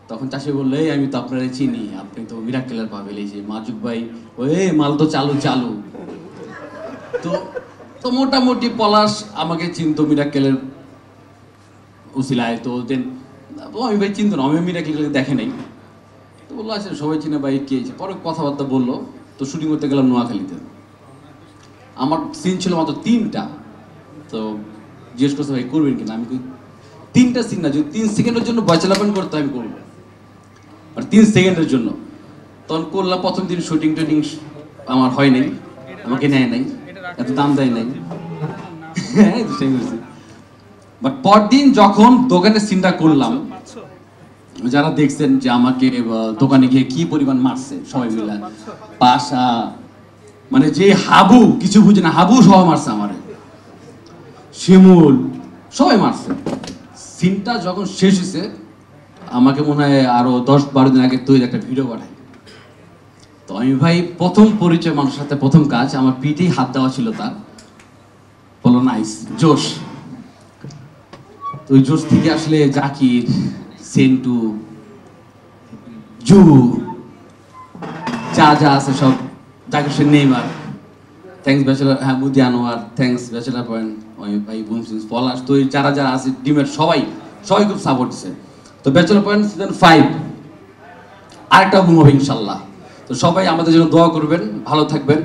তখন চাষি বললো, এই আমি তো আপনারা চিনি, আপনি তো মিরাক্কেলের পাবেল, এই যে মাজুক ভাই, ওই মাল তো চালু চালু। তো তো মোটামুটি পলাশ আমাকে চিনতো মিরাক্কেলের উসিলায়। তো দেন আমি ভাই চিনতো না, আমি মিরাক্কেলকে দেখে নাই। তো বললো আচ্ছা সবাই চিনে ভাই, কে আছে? পরে কথাবার্তা বললো। তো শুটিং করতে গেলাম নোয়াখালীতে। আমার সিন ছিল মাত্র 3টা। তো জিজ্ঞেস করছে ভাই করবেন কিনা? আমি কই 3টা সিন না, যদি 3 সেকেন্ডের জন্য বয়চালাপন করতে আমি করবো, আর 3 সেকেন্ডের জন্য। তখন করলাম। প্রথম দিন শুটিং টুটিং আমার হয় নাই, আমাকে নেয় নাই, এত দাম দেয় নাই। হ্যাঁ বাট পরদিন যখন দোকানে সিনটা করলাম, যারা দেখছেন যে আমাকে দোকানে গিয়ে কি পরিমাণ মারছে সবাই মিলে, পাশা মানে যে হাবু কিছু বুঝে না, হাবু সহ মারছে আমারে, শিমুল সবাই মারছে। সিনটা যখন শেষ হয়েছে, আমাকে মনে হয় আরো 10-12 দিন আগে তৈরি একটা ভিডিও পাঠায়। তো আমি ভাই প্রথম পরিচয় মানুষের সাথে, প্রথম কাজ, আমার পিঠেই হাত দেওয়া ছিল তার। বলো নাইস, জোশ। তো ওই জোশ থেকে আসলে জাকির, সেন্টু, জু, যা যা আছে সব, Zakir Hussain Neymar, thanks bachelor, হ্যাঁ বুদি আনোয়ার, থ্যাংকস ব্যাচেলার পয়েন্ট, ওই ভাই বুমসিন্স, পলাশ, তো যারা যারা আছে টিমের সবাই সবাই খুব সাপোর্ট দিচ্ছে। তো ব্যাচেলার পয়েন্ট সিজন 5 আরেকটা বুম হবে ইনশাল্লাহ। তো সবাই আমাদের জন্য দোয়া করবেন, ভালো থাকবেন।